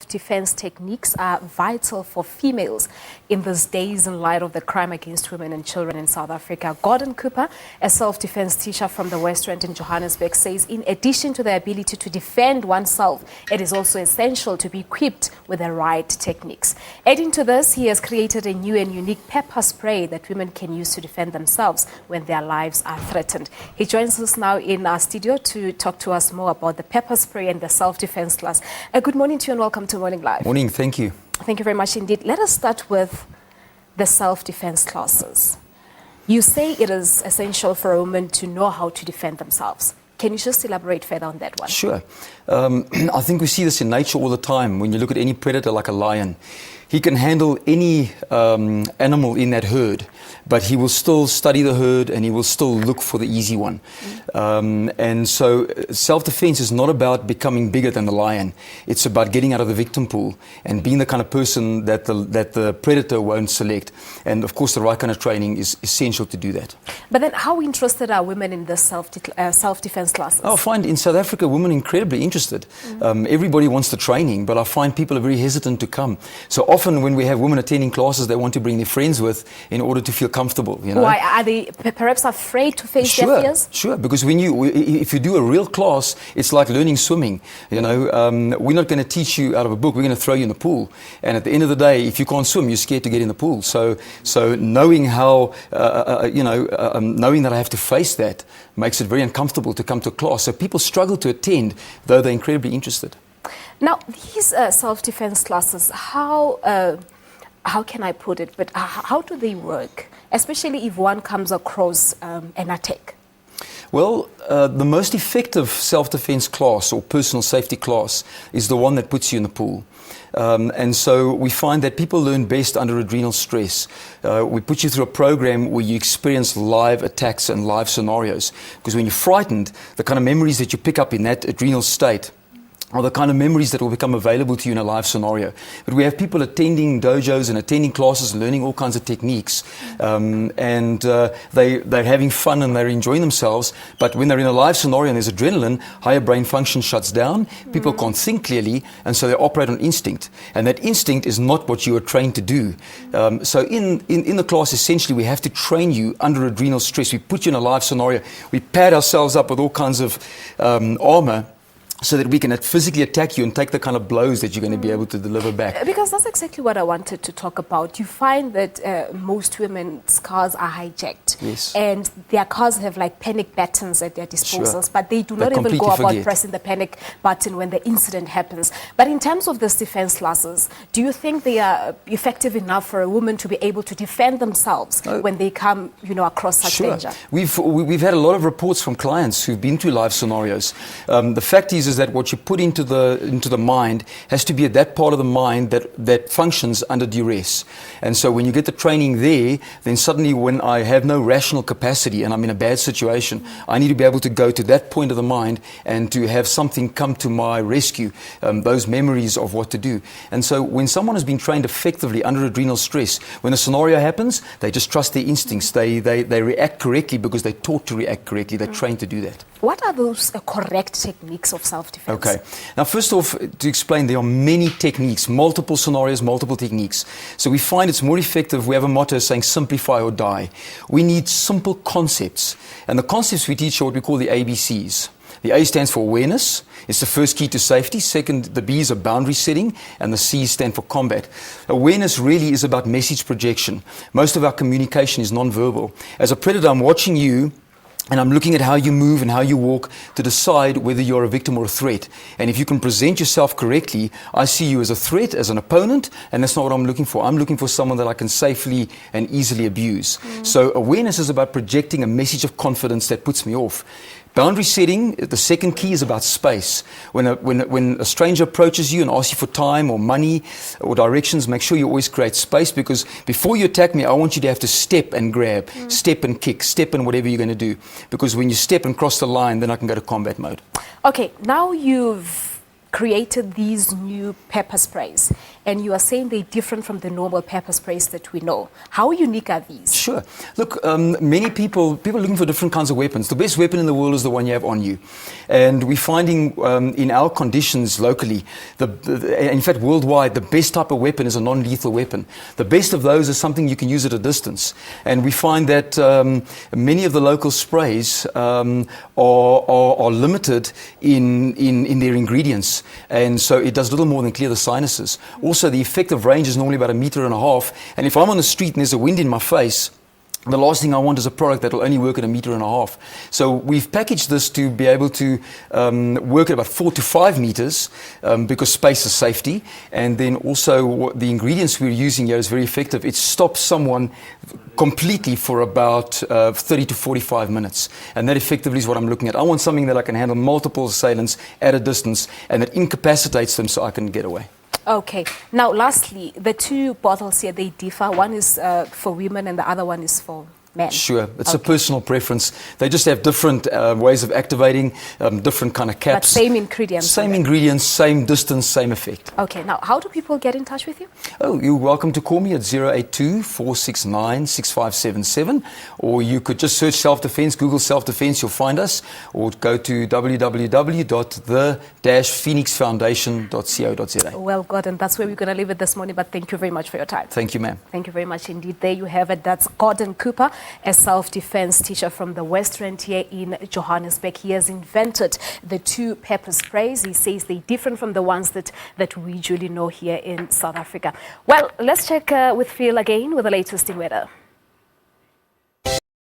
Defense techniques are vital for females in these days in light of the crime against women and children in South Africa. Gordon Cooper, a self-defense teacher from the West Rand in Johannesburg, says in addition to the ability to defend oneself, it is also essential to be equipped with the right techniques. Adding to this, he has created a new and unique pepper spray that women can use to defend themselves when their lives are threatened. He joins us now in our studio to talk to us more about the pepper spray and the self-defense class. Good morning to you and welcome to Morning Live. Morning, thank you. Thank you very much indeed. Let us start with the self-defense classes. You say it is essential for a woman to know how to defend themselves. Can you just elaborate further on that one? Sure. I think we see this in nature all the time. When you look at any predator like a lion, he can handle any animal in that herd, but he will still study the herd and he will still look for the easy one. And so self-defense is not about becoming bigger than the lion. It's about getting out of the victim pool and being the kind of person that the predator won't select. And of course, the right kind of training is essential to do that. But then how interested are women in the self-defense classes? I find in South Africa, women are incredibly interested. Everybody wants the training, but I find people are very hesitant to come. So often when we have women attending classes, they want to bring their friends with in order to feel comfortable. You know? Why? Are they perhaps afraid to face their fears? Sure, because if you do a real class, it's like learning swimming. You know, we're not going to teach you out of a book. We're going to throw you in the pool. And at the end of the day, if you can't swim, you're scared to get in the pool. So knowing how, knowing that I have to face that makes it very uncomfortable to come to a class. So people struggle to attend, though they're incredibly interested. Now, these self-defense classes, how can I put it, but how do they work, especially if one comes across an attack? Well, the most effective self-defense class or personal safety class is the one that puts you in the pool. And so we find that people learn best under adrenal stress. We put you through a program where you experience live attacks and live scenarios. Because when you're frightened, the kind of memories that you pick up in that adrenal state are the kind of memories that will become available to you in a live scenario. But we have people attending dojos and attending classes and learning all kinds of techniques. They're having fun and they're enjoying themselves. But when they're in a live scenario and there's adrenaline, higher brain function shuts down. People can't think clearly, and so they operate on instinct. And that instinct is not what you are trained to do. So in the class, essentially, we have to train you under adrenal stress. We put you in a live scenario. We pad ourselves up with all kinds of armor, so that we can physically attack you and take the kind of blows that you're going to be able to deliver back. Because that's exactly what I wanted to talk about. You find that most women's cars are hijacked. Yes. And their cars have like panic buttons at their disposals, Sure. but they do not even go about pressing the panic button when the incident happens. But in terms of these defense classes, do you think they are effective enough for a woman to be able to defend themselves when they come, across such Sure. danger? We've had a lot of reports from clients who've been through live scenarios. The fact is that what you put into the mind has to be at that part of the mind that functions under duress. And so when you get the training there, then suddenly when I have no rational capacity and I'm in a bad situation, I need to be able to go to that point of the mind and to have something come to my rescue, those memories of what to do. And so when someone has been trained effectively under adrenal stress, when a scenario happens, they just trust their instincts. They react correctly because they're taught to react correctly. They're trained to do that. What are those correct techniques of self-defense? Okay. Now, first off, to explain, there are many techniques, multiple scenarios, multiple techniques. So we find it's more effective. We have a motto saying simplify or die. We need simple concepts. And the concepts we teach are what we call the ABCs. The A stands for awareness. It's the first key to safety. Second, the B's are boundary setting, and the C's stand for combat. Awareness really is about message projection. Most of our communication is non-verbal. As a predator, I'm watching you, and I'm looking at how you move and how you walk to decide whether you're a victim or a threat. And if you can present yourself correctly, I see you as a threat, as an opponent, and that's not what I'm looking for. I'm looking for someone that I can safely and easily abuse. So awareness is about projecting a message of confidence that puts me off. Boundary setting, the second key is about space. When a stranger approaches you and asks you for time or money or directions, make sure you always create space, because before you attack me, I want you to have to step and grab, step and kick, step and whatever you're going to do. Because when you step and cross the line, then I can go to combat mode. Okay, now you've created these new pepper sprays, and you are saying they're different from the normal pepper sprays that we know. How unique are these? Sure. Look, many people are looking for different kinds of weapons. The best weapon in the world is the one you have on you. And we're finding in our conditions locally, in fact worldwide, the best type of weapon is a non-lethal weapon. The best of those is something you can use at a distance. And we find that many of the local sprays are limited in their ingredients. And so it does little more than clear the sinuses. Also, the effective range is normally about 1.5 meters. And if I'm on the street and there's a wind in my face, the last thing I want is a product that will only work at 1.5 meters. So we've packaged this to be able to work at about 4 to 5 meters because space is safety. And then also the ingredients we're using here is very effective. It stops someone completely for about 30 to 45 minutes. And that effectively is what I'm looking at. I want something that I can handle multiple assailants at a distance and that incapacitates them so I can get away. Okay. Now, lastly, the two bottles here, they differ. One is for women and the other one is for men. Sure. It's a personal preference. They just have different ways of activating, different kind of caps. But same ingredients. Same ingredients, same distance, same effect. Okay. Now, how do people get in touch with you? Oh, you're welcome to call me at 082-469-6577, or you could just search self-defense, Google self-defense, you'll find us, or go to www.the-phoenixfoundation.co.za. Well, God, and that's where we're going to leave it this morning, but thank you very much for your time. Thank you, ma'am. Thank you very much indeed. There you have it. That's Gordon Cooper, a self-defense teacher from the West Rand here in Johannesburg. He has invented the two pepper sprays. He says they're different from the ones that we usually know here in South Africa. Well, let's check with Phil again with the latest in weather.